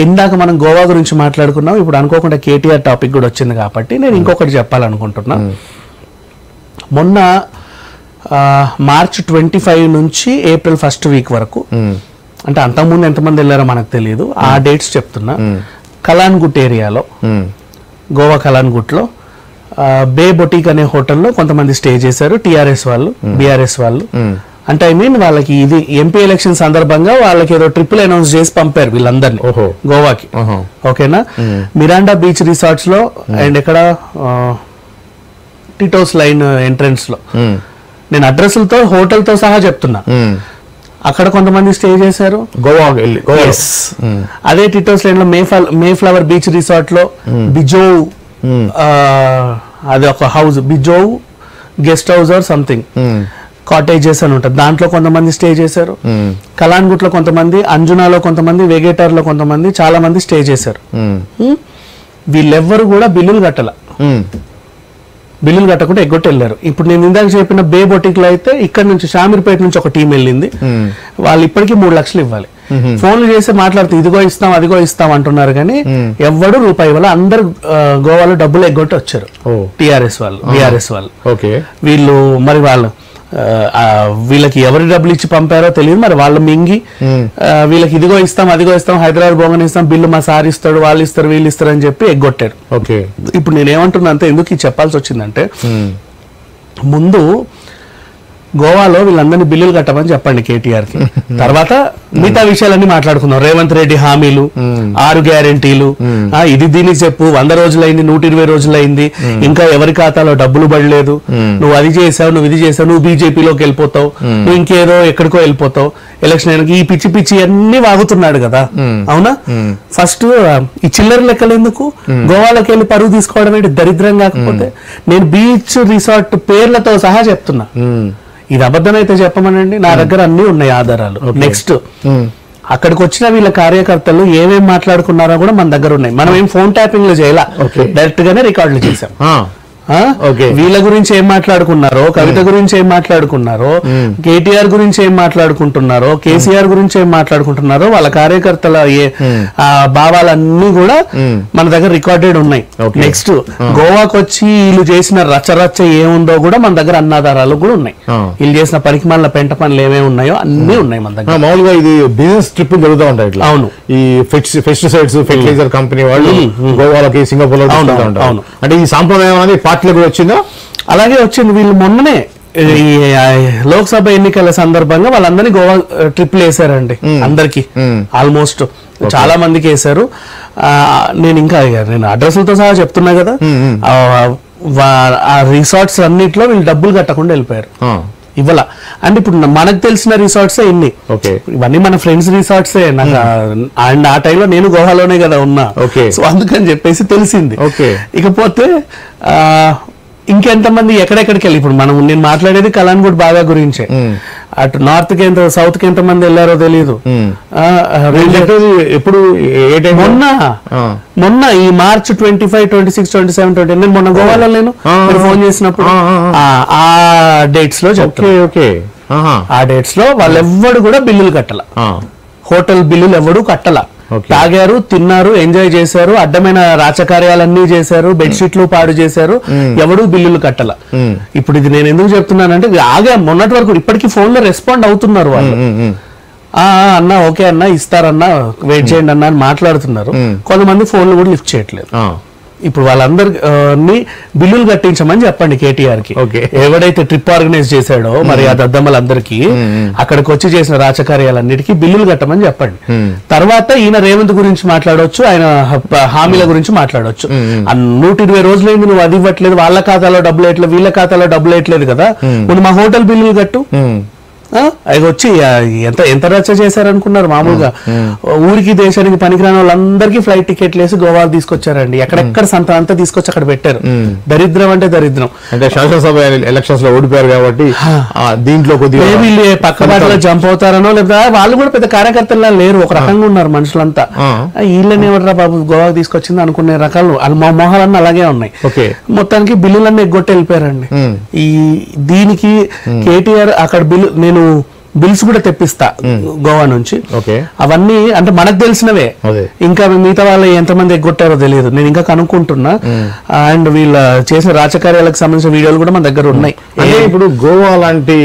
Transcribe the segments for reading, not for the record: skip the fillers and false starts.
ఇందాక మనం గోవా గురించి మాట్లాడుకున్నాం, ఇప్పుడు అనుకోకుండా కేటీఆర్ టాపిక్ కూడా వచ్చింది కాబట్టి నేను ఇంకొకటి చెప్పాలనుకుంటున్నా. మొన్న మార్చ్ 25 నుంచి ఏప్రిల్ 1st వీక్ వరకు, అంటే అంతకుముందు ఎంతమంది వెళ్ళారో మనకు తెలియదు, ఆ డేట్స్ చెప్తున్నా. కలాన్గుట్ ఏరియాలో, గోవా కలాన్గుట్లో బే బొటీక్ అనే హోటల్లో కొంతమంది స్టే చేశారు. టీఆర్ఎస్ వాళ్ళు, బీఆర్ఎస్ వాళ్ళు. అంటే ఐ మీన్ వాళ్ళకి ఇది ఎంపీ ఎలక్షన్ సందర్భంగా వాళ్ళకి ఏదో ట్రిపుల్ అనౌన్స్ చేసి పంపారు వీళ్ళందరినీ గోవాకి. ఓకేనా. మిరాండా బీచ్ రిసార్ట్స్ లో అండ్ ఇక్కడ టిటోస్ లైన్ ఎంట్రన్స్ లో, నేను అడ్రస్లతో హోటల్తో సహా చెప్తున్నా, అక్కడ కొంతమంది స్టే చేశారు. గోవా అదే టిటోస్ లైన్ లో మే ఫ్లవర్ బీచ్ రిసార్ట్ లో బిజోవ్, అది ఒక హౌస్, బిజోవ్ guest house or something cottages అని ఉంటుంది, దాంట్లో కొంతమంది స్టే చేశారు. కలాన్గుట్ లో కొంతమంది, అంజునాలో కొంతమంది, వేగేటార్ లో కొంతమంది, చాలా మంది స్టే చేశారు. వీళ్ళెవ్వరు కూడా బిల్లులు కట్టాల, బిల్లులు కట్టకుండా ఎగ్గొట్టి వెళ్ళారు. ఇప్పుడు నేను ఇందాక చెప్పిన బే బొటిక్ లో అయితే ఇక్కడ నుంచి షామీర్పేట నుంచి ఒక టీం వెళ్ళింది. వాళ్ళు ఇప్పటికీ 3 లక్షలు ఇవ్వాలి. ఫోన్లు చేసి మాట్లాడుతూ ఇదిగో ఇస్తాం అదిగో ఇస్తాం అంటున్నారు, కానీ ఎవ్వడు రూపాయి ఇవ్వాలి. అందరు గోవాలో డబ్బులు ఎగ్గొట్టి వచ్చారు. టీఆర్ఎస్ వాళ్ళు, బీఆర్ఎస్ వాళ్ళు. వీళ్ళు మరి వాళ్ళు వీళ్ళకి ఎవరి డబ్బులు ఇచ్చి పంపారో తెలియదు, మరి వాళ్ళు మింగి వీళ్ళకి ఇదిగో ఇస్తాం అదిగో ఇస్తాం, హైదరాబాద్ బోగని ఇస్తాం, బిల్లు మా సార్ ఇస్తాడు, వాళ్ళు ఇస్తారు, వీళ్ళు ఇస్తారు అని చెప్పి ఎగ్గొట్టారు. ఇప్పుడు నేనేమంటున్నా అంతే, ఎందుకు చెప్పాల్సి వచ్చిందంటే, ముందు గోవాలో వీళ్ళందరినీ బిల్లులు కట్టమని చెప్పండి కేటీఆర్ కి. తర్వాత మిగతా విషయాలన్నీ మాట్లాడుకుందాం. రేవంత్ రెడ్డి హామీలు, 6 గ్యారెంటీలు, ఇది దీనికి చెప్పు, 100 రోజులైంది, 120 రోజులైంది, ఇంకా ఎవరి ఖాతాలో డబ్బులు పడలేదు, నువ్వు అది చేసావు, నువ్వు ఇది చేసావు, నువ్వు బీజేపీలోకి వెళ్ళిపోతావు, నువ్వు ఇంకేదో ఎక్కడికో వెళ్ళిపోతావు, ఎలక్షన్ అయినాక ఈ పిచ్చి పిచ్చి అన్ని వాగుతున్నాడు కదా. అవునా. ఫస్ట్ ఈ చిల్లర లెక్కలు ఎందుకు, గోవాలోకి వెళ్ళి పరువు తీసుకోవడం ఏంటి దరిద్రం కాకపోతే. నేను బీచ్ రిసార్ట్ పేర్లతో సహా చెప్తున్నా, ఇది అబద్ధమైతే చెప్పమనండి, నా దగ్గర అన్ని ఉన్నాయి ఆధారాలు. నెక్స్ట్ అక్కడికి వచ్చిన వీళ్ళ కార్యకర్తలు ఏమేమి మాట్లాడుకున్నారో కూడా మన దగ్గర ఉన్నాయి. మనం ఏం ఫోన్ ట్యాపింగ్ లో చేయాల, డైరెక్ట్ గానే రికార్డులు చేసాం. వీళ్ళ గురించి ఏం మాట్లాడుకున్నారో, కవిత గురించి ఏం మాట్లాడుకున్నారో, కేటీఆర్ గురించి ఏం మాట్లాడుకుంటున్నారో, కేసీఆర్ గురించి ఏం మాట్లాడుకుంటున్నారో, వాళ్ళ కార్యకర్తల భావాలన్నీ కూడా మన దగ్గర రికార్డెడ్ ఉన్నాయి. నెక్స్ట్ గోవాకు వచ్చి వీళ్ళు చేసిన రచ్చరచ్చ ఏముందో కూడా మన దగ్గర అన్నాధారాలు కూడా ఉన్నాయి. వీళ్ళు చేసిన పరిమాణాల పెంట పనులు ఏమేమి ఉన్నాయో అన్ని ఉన్నాయి మన దగ్గర. మామూలుగా ఇది బిజినెస్ ట్రిప్ జరుగుతూ ఉంటాయి. అవును. ఈ పెస్టిసైడ్స్ ఫెర్టిలైజర్ కంపెనీ వాళ్ళు గోవాలకి, సింగపూర్ లో ఉంటారు. అంటే ఈ సాంప్రదాయం అనేది పార్టీలో కూడా వచ్చిందా? అలాగే వచ్చింది. వీళ్ళు మొన్ననే ఈ లోక్సభ ఎన్నికల సందర్భంగా వాళ్ళందరినీ గోవా ట్రిప్లు వేసారండి. అందరికి ఆల్మోస్ట్ చాలా మందికి వేసారు. నేను అడ్రస్లతో సహా చెప్తున్నా కదా, ఆ రిసార్ట్స్ అన్నిట్లో వీళ్ళు డబ్బులు కట్టకుండా వెళ్ళిపోయారు. ఇవ్వాల అంటే ఇప్పుడు మనకు తెలిసిన రిసార్ట్సే ఇన్ని, ఇవన్నీ మన ఫ్రెండ్స్ రిసార్ట్సే. నాకు అండ్ ఆ టైంలో నేను గోవాలోనే కదా ఉన్నా, సో అందుకని చెప్పేసి తెలిసింది. ఇకపోతే ఇంకెంతమంది ఎక్కడెక్కడికి వెళ్ళి, ఇప్పుడు నేను మాట్లాడేది కలాన్గుట్ బాగా గురించే. అటు నార్త్ కి ఎంత, సౌత్ కి ఎంత మంది వెళ్ళారో తెలియదు. ఎప్పుడు మొన్న ఈ మార్చ్ 25, 26, 27, 28 నేను మొన్న గోవాలో లేను, ఫోన్ చేసినప్పుడు ఆ డేట్స్ లో చెప్తాను. ఆ డేట్స్ లో వాళ్ళెవ్వడు కూడా బిల్లులు కట్టాల, హోటల్ బిల్లులు ఎవడు కట్టాల. తాగారు, తిన్నారు, ఎంజాయ్ చేశారు, అడ్డమైన రాచకార్యాలన్నీ చేశారు, బెడ్షీట్లు పాడు చేశారు, ఎవడు బిల్లులు కట్టాల. ఇప్పుడు ఇది నేను ఎందుకు చెప్తున్నానంటే, ఆగా మొన్నటి వరకు ఇప్పటికీ ఫోన్ లో రెస్పాండ్ అవుతున్నారు వాళ్ళు. అన్నా ఓకే అన్నా ఇస్తారన్నా వెయిట్ చేయండి అన్నా అని మాట్లాడుతున్నారు. కొంతమంది ఫోన్లు కూడా లిఫ్ట్ చేయట్లేదు. ఇప్పుడు వాళ్ళందరినీ బిల్లులు కట్టించమని చెప్పండి కేటీఆర్ కి. ఎవడైతే ట్రిప్ ఆర్గనైజ్ చేశాడో మరి ఆ దద్దమ్మలందరికీ అక్కడికి వచ్చి చేసిన రాచకార్యాలన్నిటికీ బిల్లులు కట్టమని చెప్పండి. తర్వాత ఈయన రేవంత్ గురించి మాట్లాడవచ్చు, ఆయన హామీల గురించి మాట్లాడవచ్చు. 120 రోజులైంది నువ్వు అది ఇవ్వట్లేదు, వాళ్ళ ఖాతాలో డబ్బులు వేయట్లేదు, వీళ్ళ ఖాతాలో డబ్బులు వేయట్లేదు కదా, నువ్వు మా హోటల్ బిల్లులు కట్టు. అది వచ్చి ఎంత రచ్చ చేశారనుకున్నారు. మామూలుగా ఊరికి దేశానికి పనికిరాని వాళ్ళందరికీ ఫ్లైట్ టికెట్లు వేసి గోవా తీసుకొచ్చారండి. ఎక్కడెక్కడ సంత అంతా తీసుకొచ్చి అక్కడ పెట్టారు. దరిద్రం అంటే దరిద్రం. అంటే శాసనసభ ఎలక్షన్స్ లో ఓడిపోయారు కాబట్టి దీంట్లో కొద్దిగా వీళ్ళు పక్క బాటలో జంప్ అవుతారనో, లేదా వాళ్ళు కూడా పెద్ద కార్యకర్తలు లేరు, ఒక రకంగా ఉన్నారు మనుషులంతా. వీళ్ళని ఎవడరా బాబు గోవా తీసుకొచ్చింది అనుకునే రకాలు మా మొహాలన్నీ అలాగే ఉన్నాయి. మొత్తానికి బిల్లులన్నీ ఎగ్గొట్టి వెళ్ళిపోయారండి. ఈ దీనికి కేటీఆర్ అక్కడ బిల్లు, నేను బిల్స్ కూడా తెప్పిస్తా గోవా నుంచి. అవన్నీ అంటే మనకు తెలిసినవే, ఇంకా మిగతా వాళ్ళు ఎంతమంది ఎగ్గొట్టారో తెలియదు, నేను ఇంకా కనుక్కుంటున్నా. అండ్ వీళ్ళ చేసిన రాజకార్యాలకు సంబంధించిన వీడియోలు కూడా మన దగ్గర ఉన్నాయి. ఇప్పుడు గోవా లాంటి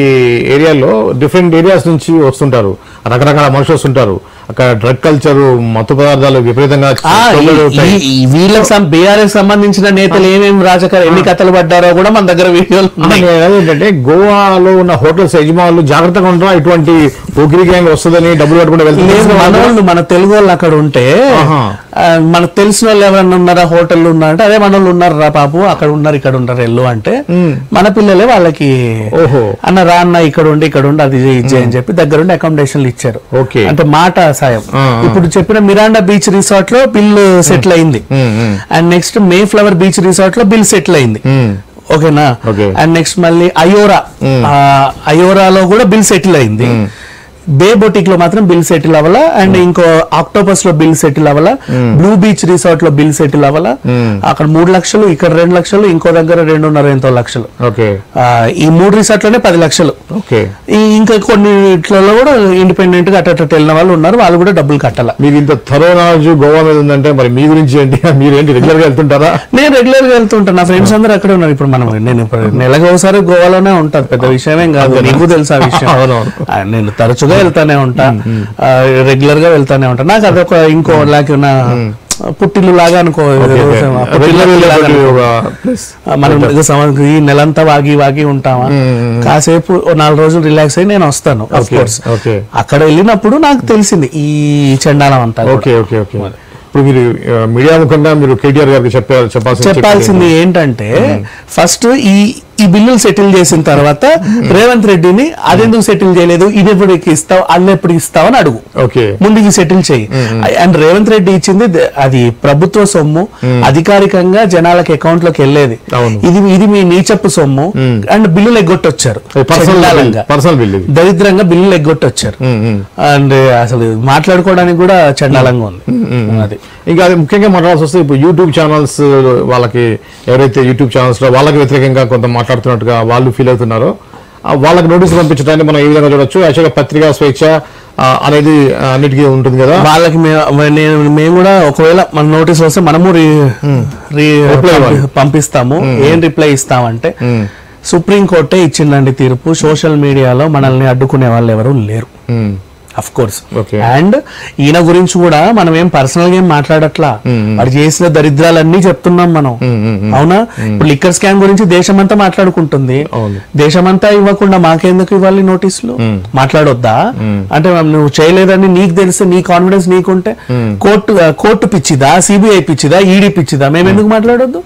ఏరియాలో డిఫరెంట్ ఏరియాస్ నుంచి వస్తుంటారు, రకరకాల మనుషులు వస్తుంటారు. అక్కడ డ్రగ్ కల్చర్, మత్తు పదార్థాలు విపరీతంగా, వీళ్ళకి బీఆర్ఎస్ సంబంధించిన నేతలు ఏమేమి రాజకీయ ఎన్ని కథలు పడ్డారో కూడా మన దగ్గర వీడియోలు. ఏంటంటే గోవాలో ఉన్న హోటల్స్ యజమానులు జాగ్రత్తగా ఉంటారా, ఇటువంటి పోకిరి గ్యాంగ్ వస్తుందని డబ్బులు కట్టుకుంటే వెళ్తారు. మన తెలుగు వాళ్ళు అక్కడ ఉంటే మనకు తెలిసిన వాళ్ళు ఎవరన్నా ఉన్నారా హోటల్ ఉన్నారంటే అదే మన వాళ్ళు ఉన్నారు రా పాపు, అక్కడ ఉన్నారు ఇక్కడ ఉన్నారు ఎల్లు అంటే మన పిల్లలే వాళ్ళకి అన్న రా అన్న ఇక్కడ ఉండి అది ఇది అని చెప్పి దగ్గరుండి అకామిడేషన్లు ఇచ్చారు. అంటే మాట సాయం. ఇప్పుడు చెప్పిన మిరాండా బీచ్ రిసార్ట్ లో బిల్ సెటిల్ అయింది, and next May flower beach resort లో బిల్ సెటిల్ అయింది. ఓకేనా? అండ్ నెక్స్ట్ మళ్ళీ అయోరాలో కూడా బిల్ సెటిల్ అయింది. బే బొటిక్ లో మాత్రం బిల్ సెటిల్ అవ్వాలా, అండ్ ఇంకో ఆక్టోపస్ లో బిల్ సెటిల్ అవ్వాలా, బ్లూ బీచ్ రిసార్ట్ లో బిల్ సెటిల్ అవ్వాలా. అక్కడ 3 లక్షలు, ఇక్కడ 2 లక్షలు, ఇంకో దగ్గర 2.5 ఎంతో లక్షలు. ఈ 3 రిసార్ట్ లోనే 10 లక్షలు. ఇంకా కొన్నిట్లలో కూడా ఇండిపెండెంట్ గా అట్ట వెళ్ళిన వాళ్ళు ఉన్నారు, వాళ్ళు కూడా డబ్బులు కట్టాల. మీకు ఇంత థరో నాలెడ్జ్ గోవా మీద ఉందంటే మరి మీ గురించి ఏంటి, మీరు ఏంటి రెగ్యులర్ గా వెళ్తుంటారా? నేను రెగ్యులర్ గా వెళ్తుంటాను, నా ఫ్రెండ్స్ అందరూ అక్కడే ఉన్నారు. ఇప్పుడు నేను నెలకు ఒకసారి గోవాలోనే ఉంటాను, పెద్ద విషయమేం కాదు, నీకు తెలుసు ఆ విషయం. నేను తరచుగా వెళ్తానే ఉంటా, రెగ్యులర్ గా వెళ్తానే ఉంటా. నాకు అదొక ఇంకో లాగా పుట్టిల్లు లాగా అనుకో. మనం ఈ నెలంతా వాగి ఉంటామా, కాసేపు 4 రోజులు రిలాక్స్ అయ్యి నేను వస్తాను. అక్కడ వెళ్ళినప్పుడు నాకు తెలిసింది ఈ చండాలం అంతా. ఇప్పుడు మీరు మీడియా ముఖంగా మీరు కేటీఆర్ గారికి చెప్పాల్సింది ఏంటంటే, ఫస్ట్ ఈ బిల్లులు సెటిల్ చేసిన తర్వాత రేవంత్ రెడ్డిని అదెందుకు సెటిల్ చేయలేదు, ఇది ఎప్పుడు ఇస్తావు, అల్లు ఎప్పుడు ఇస్తావు అని అడుగు, ముందు ఇది సెటిల్ చేయి. అండ్ రేవంత్ రెడ్డి ఇచ్చింది అది ప్రభుత్వ సొమ్ము, అధికారికంగా జనాలకి అకౌంట్ లోకి వెళ్ళేది. ఇది మీ నీచప్పు సొమ్ము. అండ్ బిల్లులు ఎగ్గొట్టొచ్చారు, దరిద్రంగా బిల్లులు ఎగ్గొట్టొచ్చారు. అండ్ అసలు మాట్లాడుకోవడానికి కూడా చండాలంగా ఉంది. అది ఇంకా అది ముఖ్యంగా మాట్లాడాల్సి వస్తే, ఇప్పుడు యూట్యూబ్ ఛానల్స్ వాళ్ళకి, ఎవరైతే యూట్యూబ్ ఛానల్స్ లో వాళ్ళకి వ్యతిరేకంగా కొంత మాట్లాడుతున్నట్టుగా వాళ్ళు ఫీల్ అవుతున్నారో, వాళ్ళకి నోటీసులు పంపించడానికి మనం ఏ విధంగా చూడొచ్చు? యాక్చువల్గా పత్రికా స్వేచ్ఛ అనేది అన్నిటికీ ఉంటుంది కదా, వాళ్ళకి మేము కూడా ఒకవేళ మన నోటీస్ వస్తే మనము పంపిస్తాము. ఏం రిప్లై ఇస్తామంటే, సుప్రీంకోర్టే ఇచ్చిందండి తీర్పు, సోషల్ మీడియాలో మనల్ని అడ్డుకునే వాళ్ళు ఎవరు లేరు. Of course. అండ్ ఈయన గురించి కూడా మనం ఏం పర్సనల్ గా ఏం మాట్లాడట్లా, వాడు చేసిన దరిద్రాలన్నీ చెప్తున్నాం మనం. అవునా? ఇప్పుడు లిక్కర్ స్కామ్ గురించి దేశమంతా మాట్లాడుకుంటుంది, దేశమంతా ఇవ్వకుండా మాకెందుకు ఇవ్వాలి నోటీసులు? మాట్లాడొద్దా? అంటే నువ్వు చేయలేదని నీకు తెలిస్తే, నీ కాన్ఫిడెన్స్ నీకుంటే, కోర్టు పిచ్చిదా, సిబిఐ పిచ్చిదా, ఈడీ పిచ్చిదా, మేము ఎందుకు మాట్లాడొద్దు?